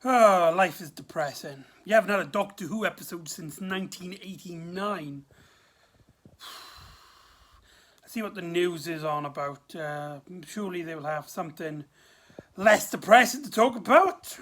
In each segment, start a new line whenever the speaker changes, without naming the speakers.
Oh, life is depressing. You haven't had a Doctor Who episode since 1989. Let's see what the news is on about. Surely they will have something less depressing to talk about.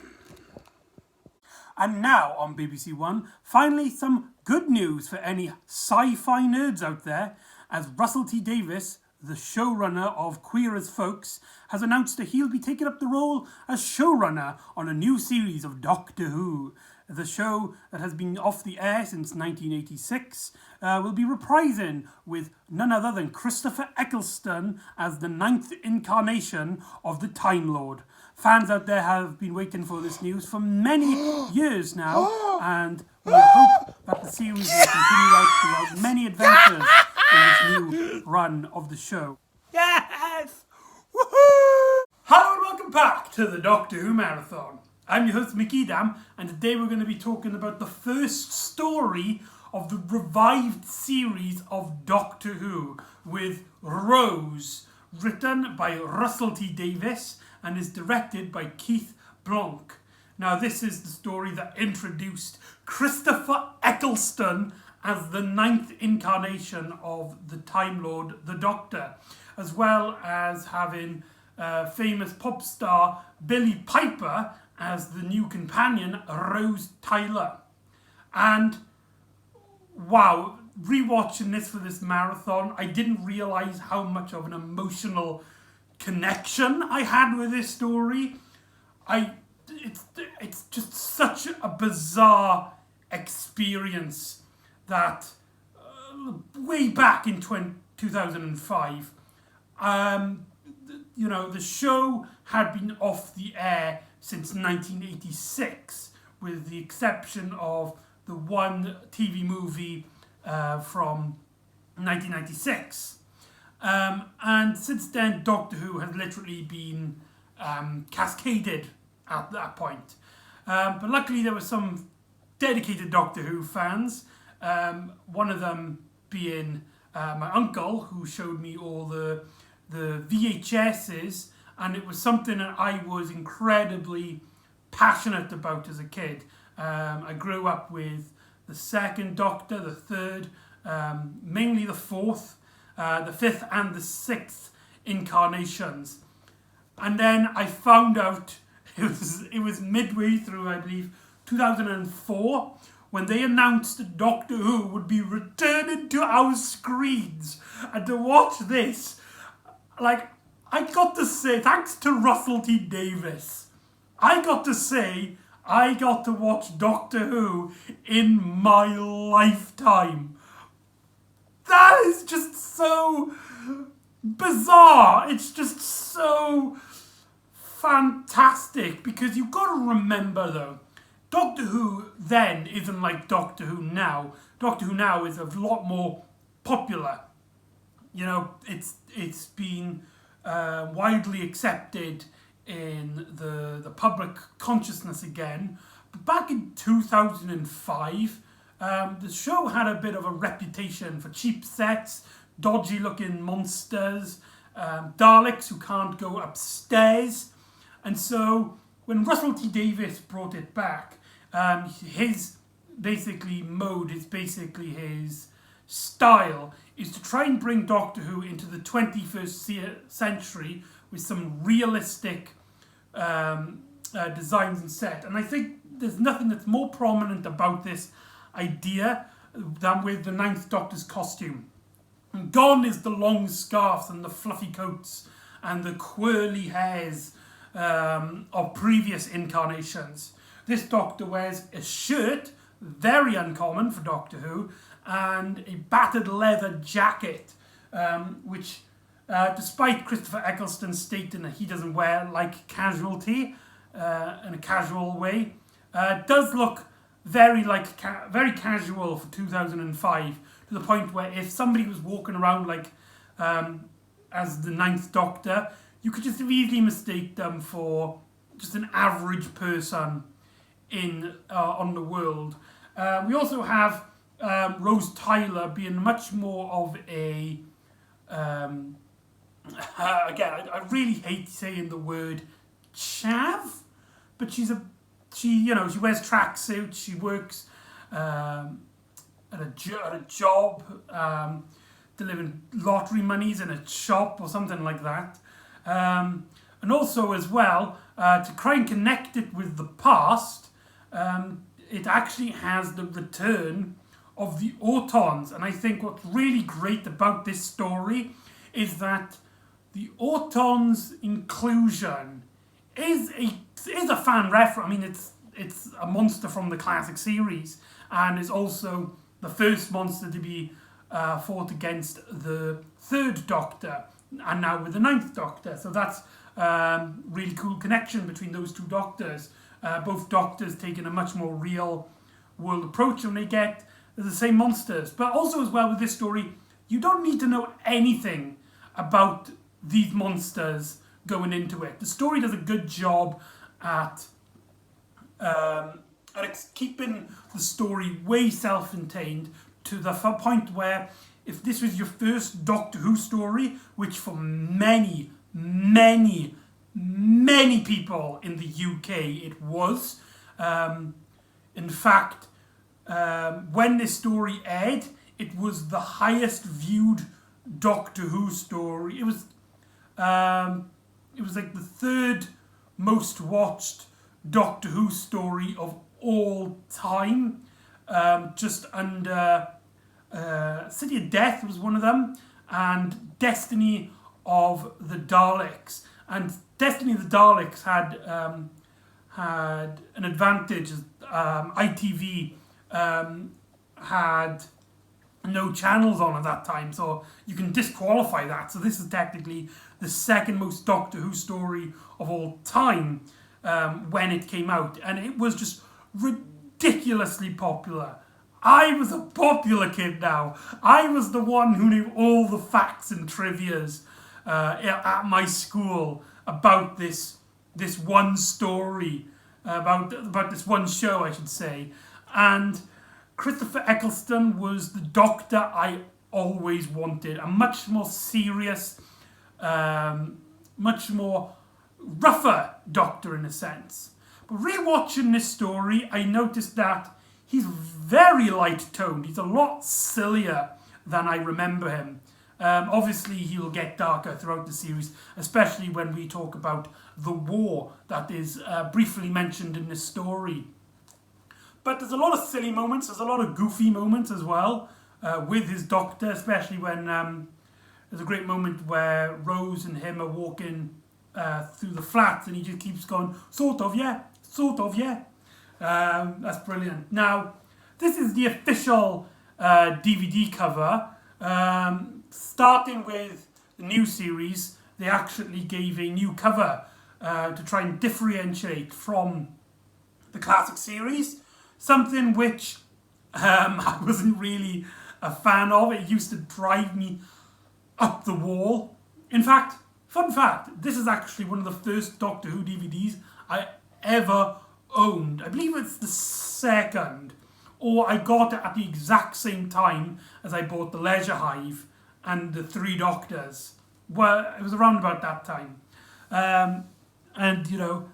And now on BBC One, finally some good news for any sci-fi nerds out there, as Russell T Davies, the showrunner of Queer as Folks, has announced that he'll be taking up the role as showrunner on a new series of Doctor Who. The show that has been off the air since 1986 will be reprising with none other than Christopher Eccleston as the 9th incarnation of the Time Lord. Fans out there have been waiting for this news for many years now, and we hope that the series will continue out throughout many adventures in this new run of the show. Yes! Woohoo! Hello and welcome back to the Doctor Who Marathon. I'm your host McEdam, and today we're going to be talking about the first story of the revived series of Doctor Who with Rose, written by Russell T Davies and is directed by Keith Blanc. Now this is the story that introduced Christopher Eccleston as the 9th incarnation of the Time Lord, the Doctor, as well as having famous pop star Billie Piper as the new companion, Rose Tyler. And wow, rewatching this for this marathon, I didn't realise how much of an emotional connection I had with this story. It's just such a bizarre experience that way back in 2005, the show had been off the air since 1986, with the exception of the one TV movie from 1996. And since then, Doctor Who has literally been cascaded at that point. But luckily, there were some dedicated Doctor Who fans. One of them being my uncle, who showed me all the VHSs, and it was something that I was incredibly passionate about as a kid. I grew up with the second Doctor, the third, mainly the fourth, the fifth and the sixth incarnations. And then I found out it was midway through, I believe, 2004, when they announced that Doctor Who would be returning to our screens. And to watch this, I got to say, thanks to Russell T Davies, I got to watch Doctor Who in my lifetime. That is just so bizarre. It's just so fantastic, because you've got to remember though, Doctor Who then isn't like Doctor Who now. Doctor Who now is a lot more popular. You know, it's been widely accepted in the public consciousness again. But back in 2005, the show had a bit of a reputation for cheap sets, dodgy looking monsters, Daleks who can't go upstairs. And so when Russell T Davies brought it back, his style is to try and bring Doctor Who into the 21st century with some realistic designs and set. And I think there's nothing that's more prominent about this idea than with the 9th Doctor's costume. And gone is the long scarves and the fluffy coats and the curly hairs of previous incarnations. This Doctor wears a shirt, very uncommon for Doctor Who, and a battered leather jacket, which, despite Christopher Eccleston stating that he doesn't wear like casualty in a casual way, does look very casual for 2005, to the point where if somebody was walking around as the 9th Doctor, you could just easily mistake them for just an average person on the world. We also have Rose Tyler being much more of a again, I really hate saying the word chav, but she's a she wears tracksuits. She works at a job, delivering lottery monies in a shop or something like that. And also as well, to try and connect it with the past, it actually has the return of the Autons. And I think what's really great about this story is that the Autons inclusion is a fan reference. I mean, it's a monster from the classic series, and is also the first monster to be fought against the third Doctor, and now with the ninth Doctor. So that's really cool connection between those two Doctors. Both Doctors taking a much more real world approach, and they get the same monsters. But also as well with this story, you don't need to know anything about these monsters going into it. The story does a good job at keeping the story way self-contained, to the point where if this was your first Doctor Who story, which for many, many, many people in the UK it was, in fact, when this story aired, it was the highest viewed Doctor Who story. It was like the third most watched Doctor Who story of all time, just under City of Death was one of them, and Destiny of the Daleks. And Destiny of the Daleks had an advantage. ITV had no channels on at that time, so you can disqualify that. So this is technically the second most Doctor Who story of all time when it came out, and it was just ridiculously popular. I was a popular kid now. I was the one who knew all the facts and trivias at my school about this one story, about this one show, I should say. And Christopher Eccleston was the Doctor I always wanted. A much more serious, much more rougher Doctor in a sense. But rewatching this story, I noticed that he's very light-toned. He's a lot sillier than I remember him. Obviously, he'll get darker throughout the series, especially when we talk about the war that is briefly mentioned in this story. But there's a lot of silly moments, there's a lot of goofy moments as well with his Doctor, especially when there's a great moment where Rose and him are walking through the flats, and he just keeps going, sort of, yeah. That's brilliant. Now, this is the official DVD cover. Starting with the new series, they actually gave a new cover to try and differentiate from the classic series. Something which I wasn't really a fan of. It used to drive me up the wall. In fact, fun fact, this is actually one of the first Doctor Who DVDs I ever owned. I believe it's the second, or I got it at the exact same time as I bought the Leisure Hive and the Three Doctors. Well, it was around about that time. And, you know,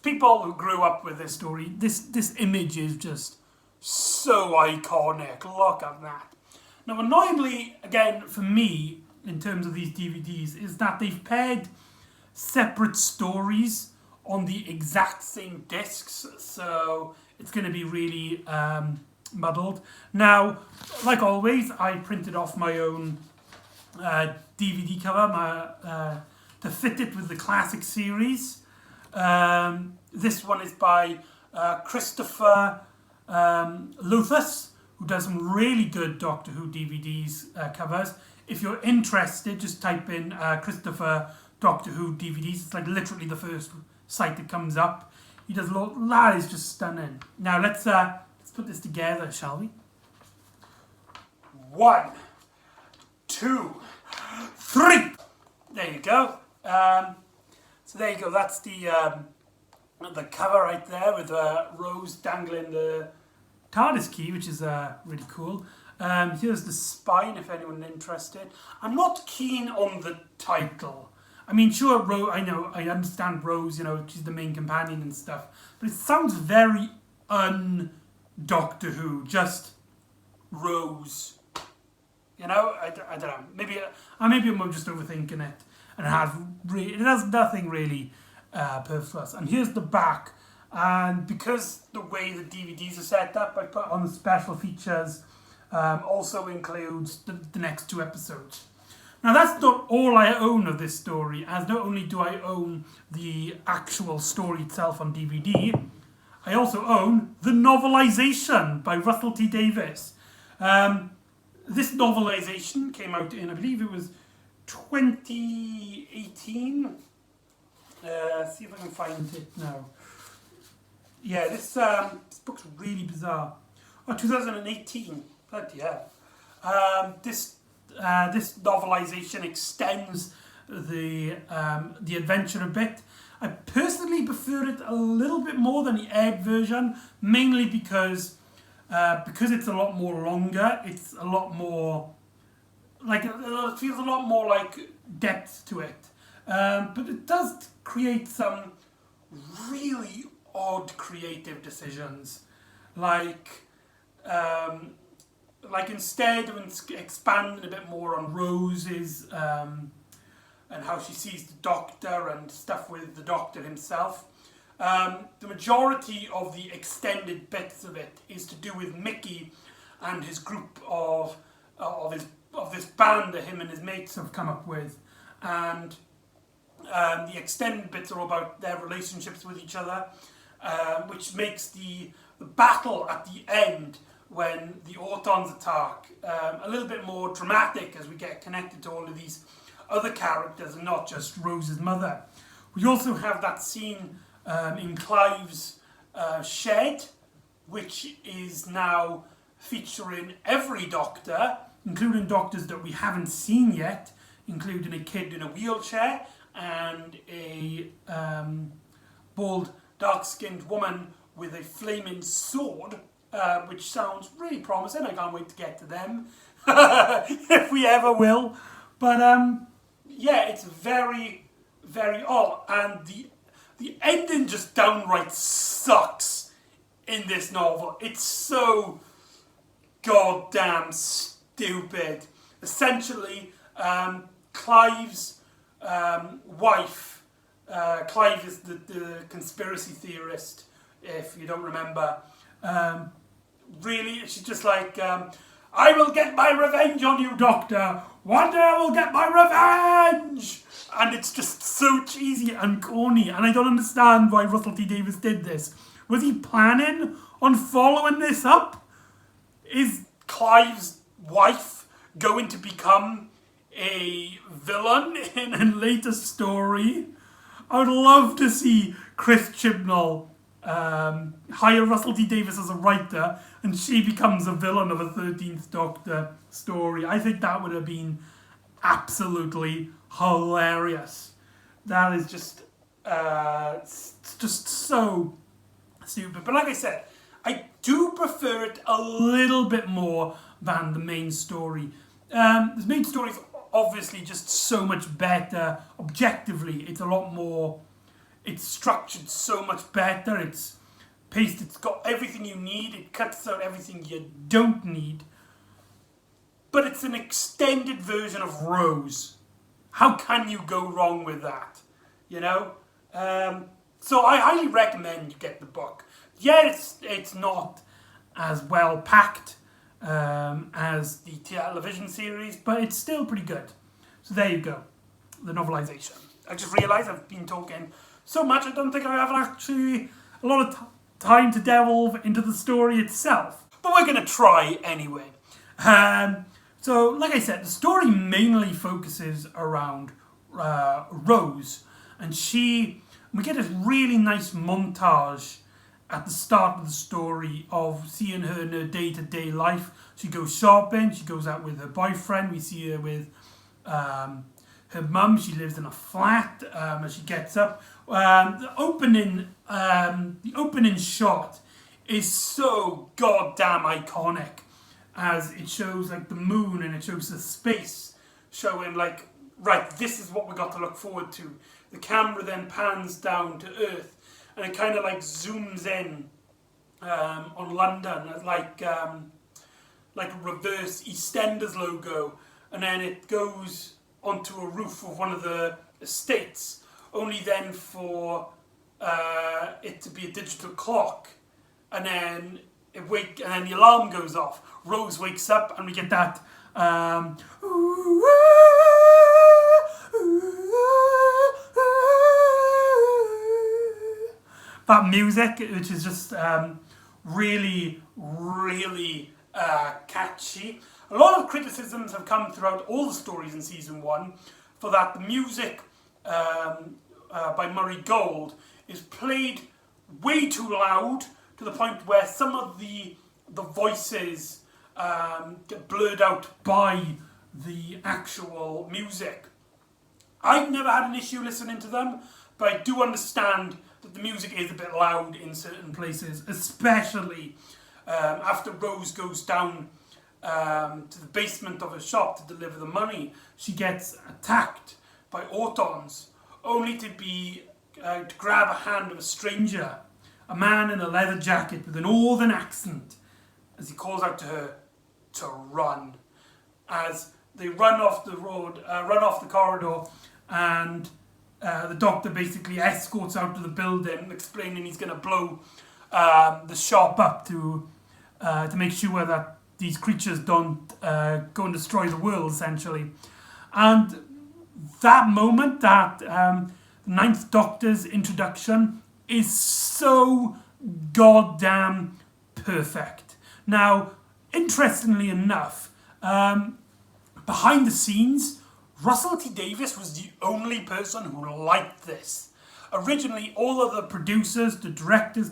people who grew up with this story, this image is just so iconic. Look at that. Now, annoyingly, again, for me, in terms of these DVDs, is that they've paired separate stories on the exact same discs, so it's going to be really muddled. Now, like always, I printed off my own DVD cover to fit it with the classic series. This one is by Christopher Luthus, who does some really good Doctor Who DVDs covers. If you're interested, just type in Christopher Doctor Who DVDs. It's like literally the first site that comes up. He does a lot. That is just stunning. Now let's put this together, shall we? 1, 2, 3. There you go. So there you go. That's the cover right there with Rose dangling the TARDIS key, which is really cool. Here's the spine, if anyone's interested. I'm not keen on the title. I mean, sure, I understand Rose, she's the main companion and stuff, but it sounds very un-Doctor Who, just Rose. I don't know. Maybe I'm just overthinking it, and it has nothing really purposeless. And here's the back, and because the way the DVDs are set up, I put on the special features. Also includes the next 2 episodes. Now that's not all I own of this story, as not only do I own the actual story itself on DVD, I also own the novelization by Russell T Davies. This novelization came out in, I believe it was 2018. See if I can find it now. Yeah, this book's really bizarre. 2018. Bloody hell. This novelization extends the adventure a bit. I personally prefer it a little bit more than the Ed version, mainly because it's a lot more longer. It's a lot more it feels a lot more like depth to it. But it does create some really odd creative decisions, instead of expanding a bit more on Rose's and how she sees the Doctor and stuff with the Doctor himself, the majority of the extended bits of it is to do with Mickey and his group of this band that him and his mates have come up with, and the extended bits are about their relationships with each other, which makes the battle at the end, when the Autons attack, a little bit more dramatic as we get connected to all of these other characters and not just Rose's mother. We also have that scene in Clive's shed, which is now featuring every Doctor, including Doctors that we haven't seen yet, including a kid in a wheelchair and a bald, dark-skinned woman with a flaming sword, which sounds really promising. I can't wait to get to them, if we ever will. But yeah, it's very, very odd, and the ending just downright sucks in this novel. It's so goddamn stupid. Essentially, Clive's wife, Clive is the conspiracy theorist, if you don't remember. Really, she's just like, I will get my revenge on you, Doctor. One day I will get my revenge. And it's just so cheesy and corny, and I don't understand why Russell T Davies did this. Was he planning on following this up? Is Clive's wife going to become a villain in a later story? I would love to see Chris Chibnall hire Russell T Davies as a writer, and she becomes a villain of a 13th Doctor story. I think that would have been absolutely hilarious. That is just so stupid. But like I said, I do prefer it a little bit more than the main story. The main story is obviously just so much better objectively. It's a lot more, it's structured so much better, it's paced, it's got everything you need, it cuts out everything you don't need. But it's an extended version of Rose. How can you go wrong with that? You know? So I highly recommend you get the book. Yeah, it's not as well packed as the television series, but it's still pretty good. So there you go, the novelization. I just realised I've been talking so much, I don't think I have actually a lot of time to delve into the story itself. But we're going to try anyway. So, like I said, the story mainly focuses around Rose, and we get this really nice montage at the start of the story of seeing her in her day-to-day life. She goes shopping, she goes out with her boyfriend, we see her with her mum, she lives in a flat as she gets up. The opening shot is so goddamn iconic, as it shows like the moon and it shows the space, showing like right, this is what we got to look forward to. The camera then pans down to Earth, and it kind of like zooms in on London, like a reverse EastEnders logo, and then it goes onto a roof of one of the estates, only then for it to be a digital clock, and then and then the alarm goes off. Rose wakes up, and we get that that music, which is just really, really catchy. A lot of criticisms have come throughout all the stories in season 1 for that the music by Murray Gold is played way too loud, to the point where some of the voices get blurred out by the actual music. I've never had an issue listening to them, but I do understand that the music is a bit loud in certain places, especially after Rose goes down to the basement of her shop to deliver the money. She gets attacked by Autons, only to be to grab a hand of a stranger, a man in a leather jacket with a northern accent, as he calls out to her to run. As they run off the road, run off the corridor, and the doctor basically escorts out to the building, explaining he's going to blow the shop up to make sure that these creatures don't go and destroy the world, essentially. And that moment, that Ninth Doctor's introduction, is so goddamn perfect. Now, interestingly enough, behind the scenes, Russell T Davies was the only person who liked this. Originally, all of the producers, the directors,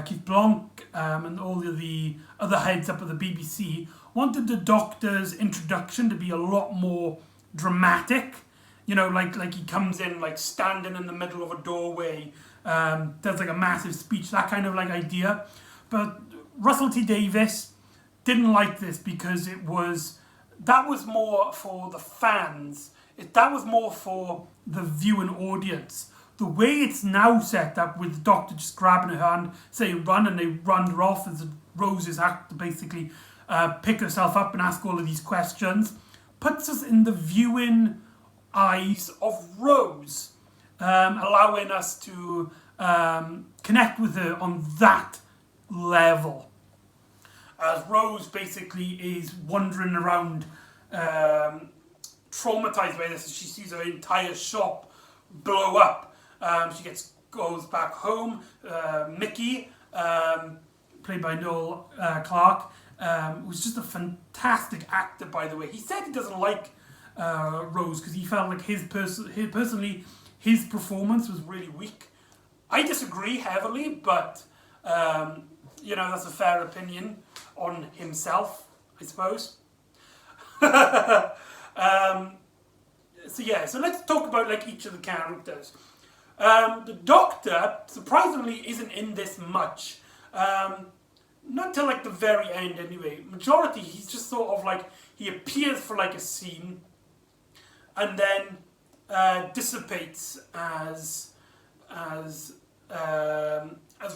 Keith Blanc, and all of the other heads up at the BBC wanted the Doctor's introduction to be a lot more dramatic. You know, like he comes in like standing in the middle of a doorway, does like a massive speech, that kind of like idea. But Russell T Davies didn't like this because that was more for the fans. That was more for the viewing audience. The way it's now set up, with the Doctor just grabbing her hand, saying run, and they run her off as Roses have to basically pick herself up and ask all of these questions, puts us in the viewing eyes of Rose, allowing us to connect with her on that level. As Rose basically is wandering around, traumatized by this, as she sees her entire shop blow up. She goes back home. Mickey, played by Noel Clarke, was just a fantastic actor, by the way. He said he doesn't like Rose because he felt like his performance was really weak. I disagree heavily, but that's a fair opinion on himself, I suppose. So let's talk about like each of the characters. The Doctor, surprisingly, isn't in this much. Not till like the very end anyway. Majority, he's just sort of like, he appears for like a scene and then dissipates as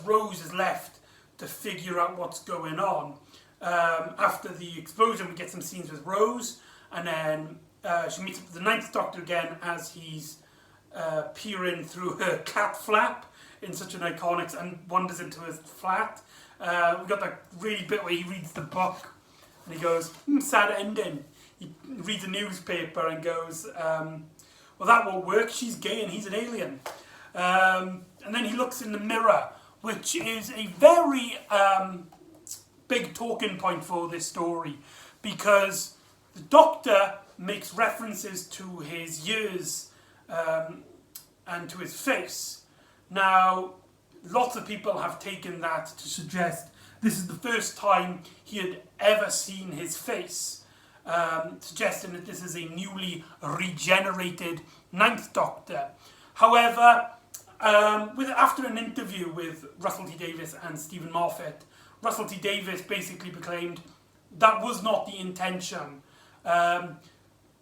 Rose is left to figure out what's going on. After the explosion, we get some scenes with Rose, and then she meets up with the Ninth Doctor again as he's peering through her cat flap in such an iconic, and wanders into his flat. We got that really bit where he reads the book and he goes, sad ending. He reads a newspaper and goes, well, that won't work, she's gay and he's an alien. And then he looks in the mirror, which is a very big talking point for this story, because the Doctor makes references to his years and to his face. Now, lots of people have taken that to suggest this is the first time he had ever seen his face, suggesting that this is a newly regenerated Ninth Doctor. However, after an interview with Russell T Davies and Stephen Moffat, Russell T Davies basically proclaimed that was not the intention.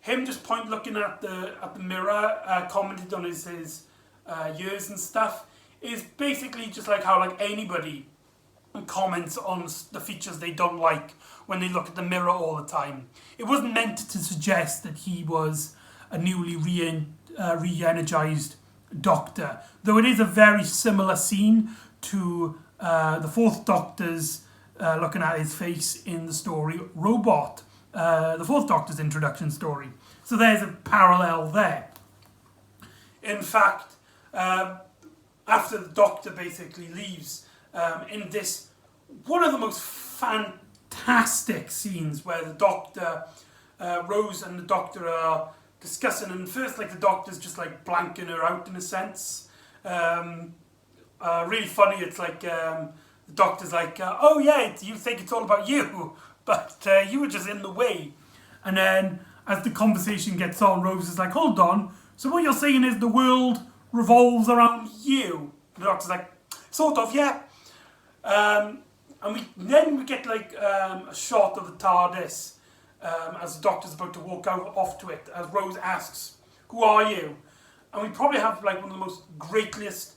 him just looking at the mirror, commented on his years and stuff, is basically just like how like anybody comments on the features they don't like when they look at the mirror all the time. It wasn't meant to suggest that he was a newly re-energized Doctor, though it is a very similar scene to the Fourth Doctor's looking at his face in the story Robot, the Fourth Doctor's introduction story. So there's a parallel there. In fact, after the Doctor basically leaves, in this, one of the most fantastic scenes where the Doctor, Rose and the Doctor are discussing, and first like the Doctor's just like blanking her out in a sense. Really funny, it's like the Doctor's like, oh yeah, you think it's all about you, but you were just in the way. And then as the conversation gets on, Rose is like, hold on, so what you're saying is the world revolves around you? The Doctor's like, sort of, yeah. And then we get like a shot of the TARDIS as the Doctor's about to walk off to it, as Rose asks, who are you? And we probably have like one of the most greatest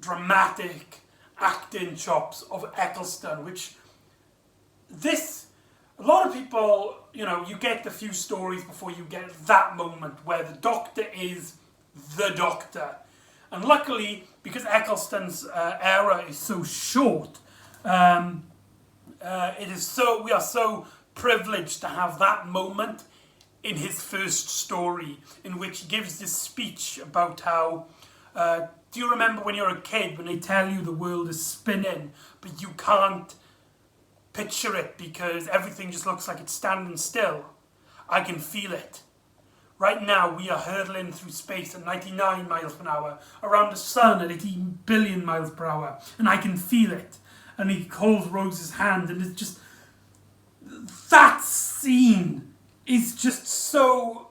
dramatic acting chops of Eccleston, which a lot of people, you know, you get a few stories before you get that moment where the Doctor is the Doctor. And luckily, because Eccleston's era is so short, we are so privileged to have that moment in his first story, in which he gives this speech about how, do you remember when you're a kid, when they tell you the world is spinning, but you can't picture it because everything just looks like it's standing still? I can feel it. Right now, we are hurtling through space at 99 miles per hour, around the sun at 18 billion miles per hour, and I can feel it. And he holds Rose's hand, and it's just, that scene is just so,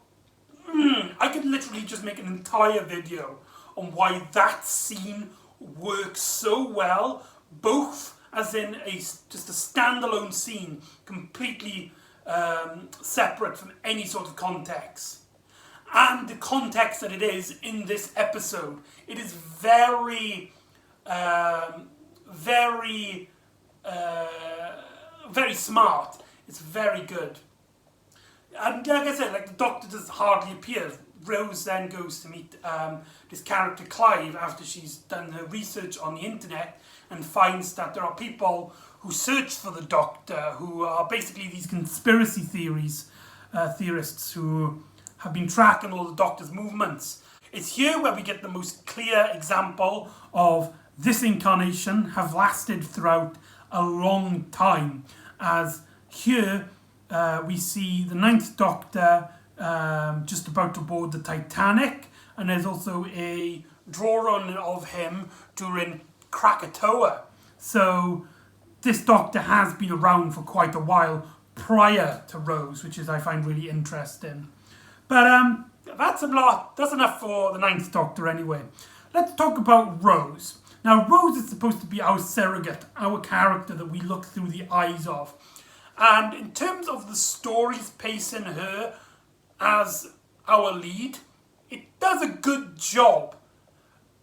I could literally just make an entire video on why that scene works so well, both as in just a standalone scene, completely separate from any sort of context, and the context that it is in this episode. It is very smart. It's very good. And like I said, like the Doctor does hardly appear. Rose then goes to meet this character Clive after she's done her research on the internet and finds that there are people who search for the Doctor, who are basically these conspiracy theorists who have been tracking all the Doctor's movements. It's here where we get the most clear example of this incarnation have lasted throughout a long time, as here we see the Ninth Doctor just about to board the Titanic, and there's also a draw-on of him during Krakatoa. So this Doctor has been around for quite a while prior to Rose, which I find really interesting. But that's enough for the Ninth Doctor anyway. Let's talk about Rose. Now, Rose is supposed to be our surrogate, our character that we look through the eyes of. And in terms of the story's pacing her as our lead, it does a good job,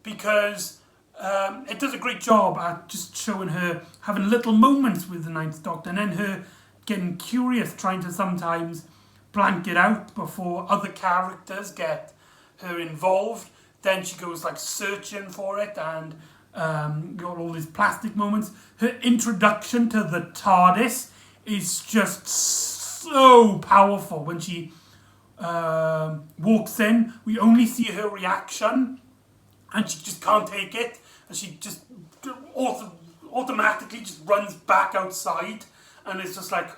because it does a great job at just showing her having little moments with the Ninth Doctor, and then her getting curious, trying to sometimes blank it out before other characters get her involved. Then she goes like searching for it, and got all these plastic moments. Her introduction to the TARDIS is just so powerful. When she walks in, we only see her reaction, and she just can't take it, and she just automatically just runs back outside, and it's just like,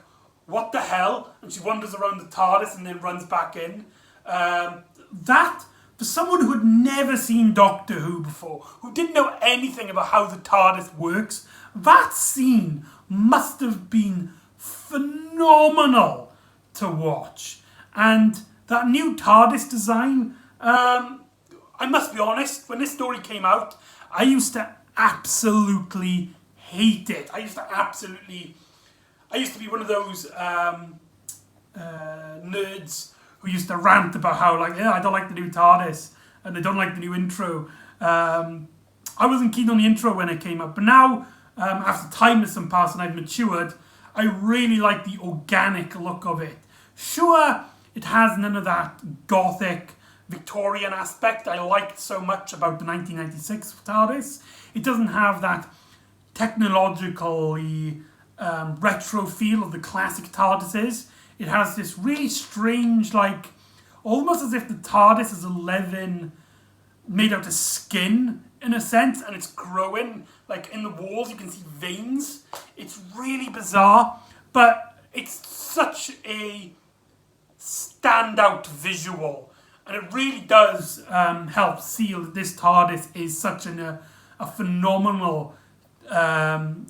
what the hell? And she wanders around the TARDIS and then runs back in. That, for someone who had never seen Doctor Who before, who didn't know anything about how the TARDIS works, that scene must have been phenomenal to watch. And that new TARDIS design, I must be honest, when this story came out, I used to absolutely hate it. I used to be one of those nerds who used to rant about how, like, yeah, I don't like the new TARDIS, and I don't like the new intro. I wasn't keen on the intro when it came up, but now, after time has some passed and I've matured, I really like the organic look of it. Sure, it has none of that gothic Victorian aspect I liked so much about the 1996 TARDIS. It doesn't have that technologically retro feel of the classic TARDISes. It has this really strange, like, almost as if the TARDIS is a leaven made out of skin, in a sense, and it's growing, like, in the walls you can see veins. It's really bizarre, but it's such a standout visual, and it really does help seal that this TARDIS is such a phenomenal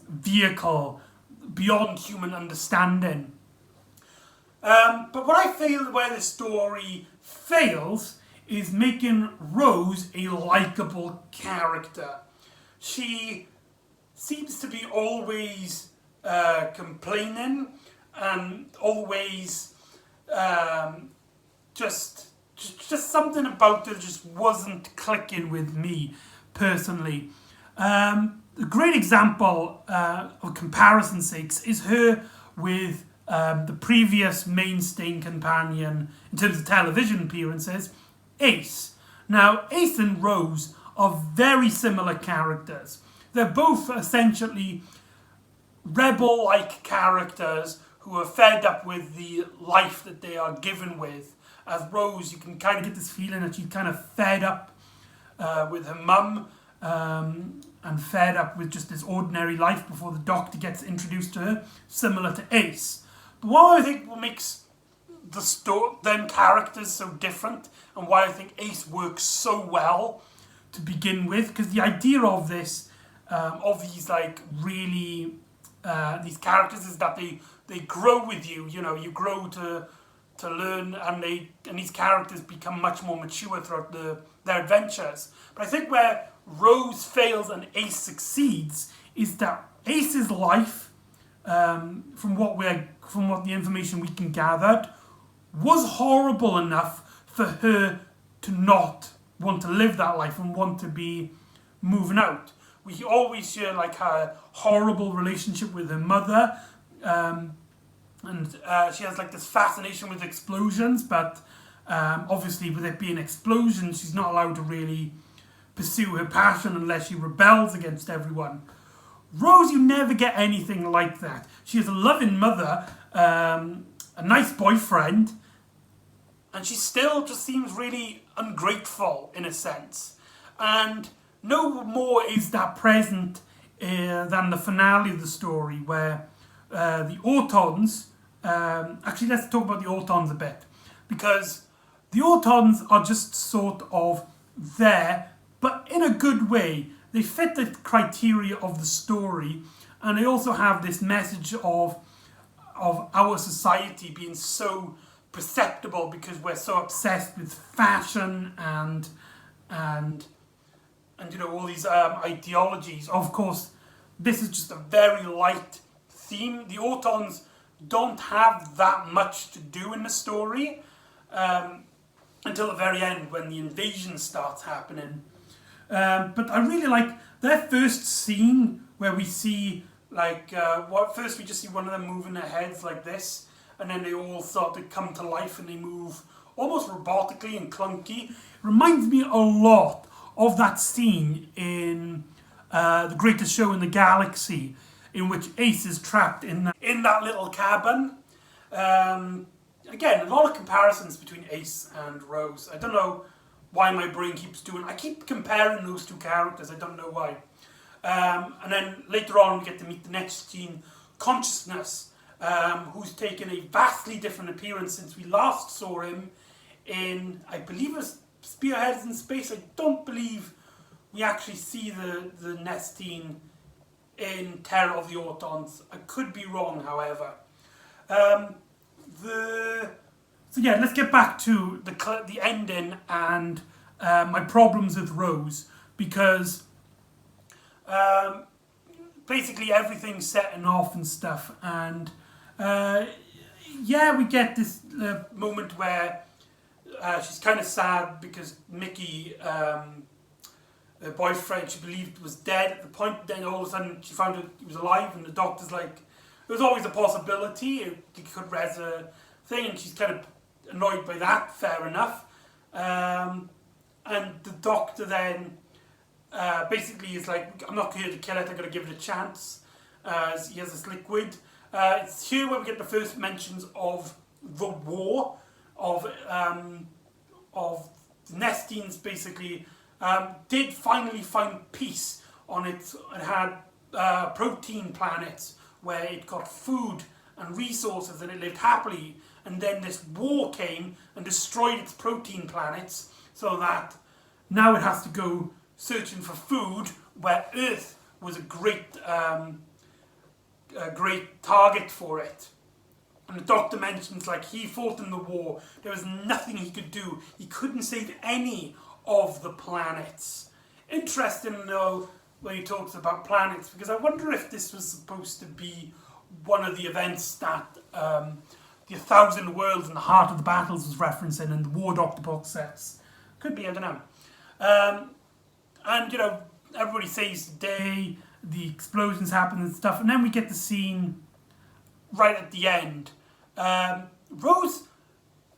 vehicle beyond human understanding. But what I feel where the story fails is making Rose a likeable character. She seems to be always complaining and always just something about her just wasn't clicking with me personally. A great example of comparison sakes is her with the previous mainstay companion in terms of television appearances, Ace. Now, Ace and Rose are very similar characters. They're both essentially rebel-like characters who are fed up with the life that they are given with. As Rose, you can kind of get this feeling that she's kind of fed up with her mum and fed up with just this ordinary life before the Doctor gets introduced to her, similar to Ace. But what I think makes them characters so different, and why I think Ace works so well to begin with, because the idea of this, of these like really these characters, is that they grow with you. You know, you grow to learn, and these characters become much more mature throughout their adventures. But I think where Rose fails and Ace succeeds is that Ace's life, from what the information we can gather, was horrible enough for her to not want to live that life and want to be moving out. We always hear like her horrible relationship with her mother, and she has like this fascination with explosions, but obviously with it being explosions, she's not allowed to really pursue her passion unless she rebels against everyone. Rose, you never get anything like that. She has a loving mother, a nice boyfriend, and she still just seems really ungrateful in a sense. And no more is that present than the finale of the story, where the Autons, actually let's talk about the Autons a bit, because the Autons are just sort of there, but in a good way. They fit the criteria of the story, and they also have this message of our society being so perceptible because we're so obsessed with fashion and you know, all these ideologies. Of course, this is just a very light theme. The Autons don't have that much to do in the story until the very end when the invasion starts happening. But I really like their first scene where we see first we just see one of them moving their heads like this, and then they all start to come to life and they move almost robotically and clunky. It reminds me a lot of that scene in The Greatest Show in the Galaxy, in which Ace is trapped in that little cabin. Again, a lot of comparisons between Ace and Rose. I don't know why my brain keeps I keep comparing those two characters, I don't know why. And then later on we get to meet the next gene, Consciousness, who's taken a vastly different appearance since we last saw him in, I believe it was Spearheads in Space. I don't believe we actually see the Nestine in Terror of the Autons. I could be wrong, however. So yeah, let's get back to the ending and my problems with Rose, because basically everything's setting off and stuff, and yeah, we get this moment where she's kind of sad because Mickey, her boyfriend, she believed was dead at the point. Then all of a sudden she found out he was alive, and the doctor's like, there was always a possibility he could res a thing, and she's kind of annoyed by that. Fair enough. And the doctor then basically is like, I'm not here to kill it, I'm going to give it a chance. He has this liquid. It's here where we get the first mentions of the war, of Nestines basically did finally find peace on it. It had protein planets where it got food and resources and it lived happily, and then this war came and destroyed its protein planets, so that now it has to go searching for food where Earth was a great target for it. And the doctor mentions, like, he fought in the war, there was nothing he could do, he couldn't save any of the planets. Interesting though when he talks about planets, because I wonder if this was supposed to be one of the events that the 1,000 Worlds and the Heart of the Battles was referencing in the War Doctor box sets. Could be, I don't know. And you know, everybody saves the day, the explosions happen and stuff, and then we get the scene right at the end. Rose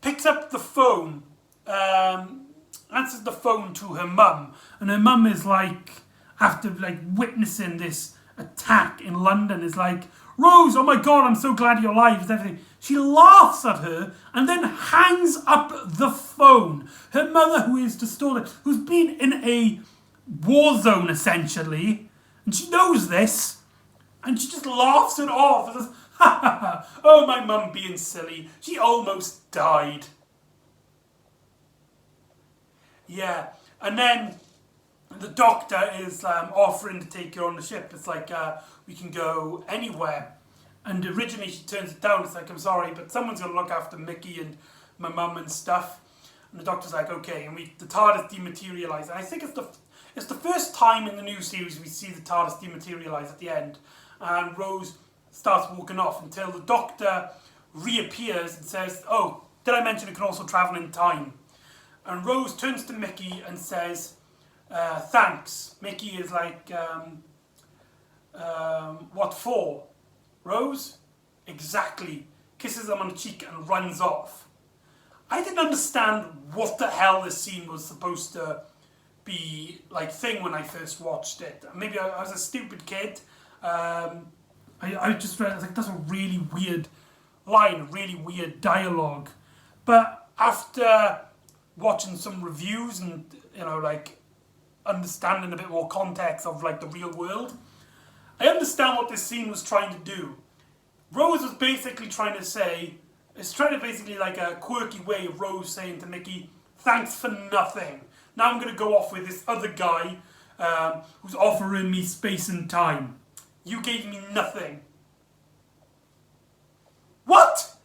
picks up the phone, answers the phone to her mum, and her mum is like, after like witnessing this attack in London, is like, Rose, oh my god, I'm so glad you're alive, and everything. She laughs at her and then hangs up the phone. Her mother, who is distorted, who's been in a war zone essentially, and she knows this, and she just laughs it off and says, ha ha ha, oh, my mum being silly, she almost died. Yeah, and then the doctor is offering to take her on the ship. It's like, we can go anywhere. And originally she turns it down. It's like, I'm sorry, but someone's going to look after Mickey and my mum and stuff. And the doctor's like, okay. And the TARDIS dematerialises. And I think it's the first time in the new series we see the TARDIS dematerialise at the end. And Rose starts walking off until the doctor reappears and says, oh, did I mention it can also travel in time? And Rose turns to Mickey and says, thanks. Mickey is like, what for? Rose? Exactly. Kisses him on the cheek and runs off. I didn't understand what the hell this scene was supposed to be like thing when I first watched it. Maybe I was a stupid kid. I just read, I was like, that's a really weird line, really weird dialogue. But after watching some reviews and, you know, like, understanding a bit more context of, like, the real world, I understand what this scene was trying to do. Rose was basically trying to say, it's trying to basically like a quirky way of Rose saying to Mickey, thanks for nothing. Now I'm going to go off with this other guy who's offering me space and time. You gave me nothing. What?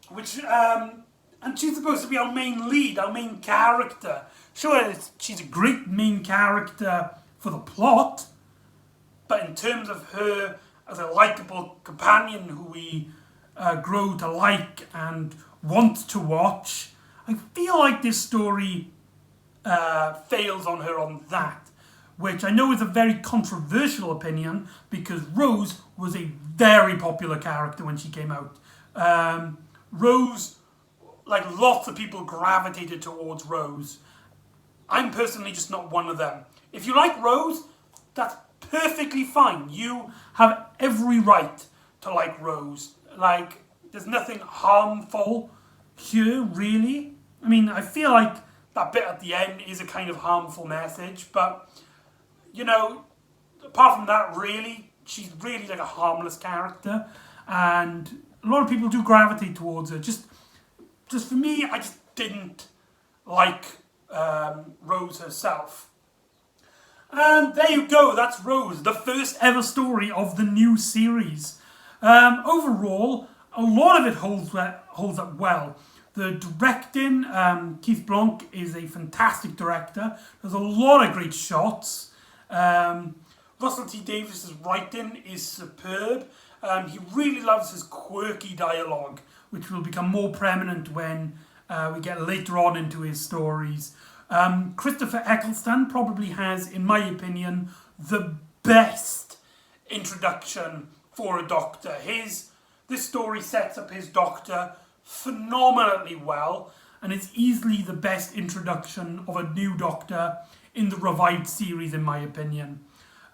Which, and she's supposed to be our main lead, our main character. Sure, she's a great main character for the plot, but in terms of her as a likeable companion who we grow to like and want to watch, I feel like this story fails on her on that, which I know is a very controversial opinion because Rose was a very popular character when she came out. Rose, like, lots of people gravitated towards Rose. I'm personally just not one of them. If you like Rose, that's perfectly fine. You have every right to like Rose. Like, there's nothing harmful here, really. I mean, I feel like that bit at the end is a kind of harmful message, but, you know, apart from that, really, she's really like a harmless character, and a lot of people do gravitate towards her. Just for me, I just didn't like Rose herself. And there you go, that's Rose, the first ever story of the new series. Overall, a lot of it holds up well. The directing, Keith Blanc is a fantastic director. There's a lot of great shots. Russell T Davies's writing is superb. He really loves his quirky dialogue, which will become more prominent when we get later on into his stories. Christopher Eccleston probably has, in my opinion, the best introduction for a Doctor. This story sets up his Doctor phenomenally well, and it's easily the best introduction of a new Doctor in the revived series, in my opinion.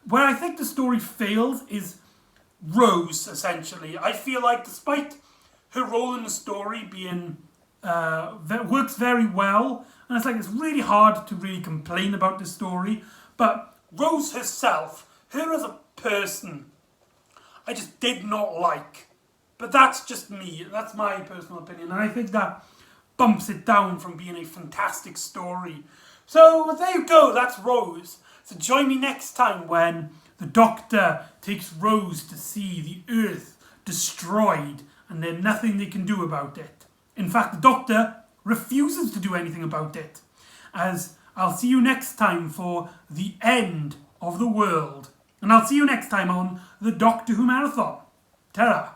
Where I think the story fails is Rose, essentially. I feel like despite her role in the story being works very well, and it's really hard to really complain about the story, but Rose herself, her as a person, I just did not like. But that's just me, that's my personal opinion, and I think that bumps it down from being a fantastic story. So there you go, that's Rose. So join me next time when the Doctor takes Rose to see the Earth destroyed and there's nothing they can do about it. In fact, the Doctor refuses to do anything about it. As I'll see you next time for the end of the world. And I'll see you next time on the Doctor Who Marathon. Ta-ra!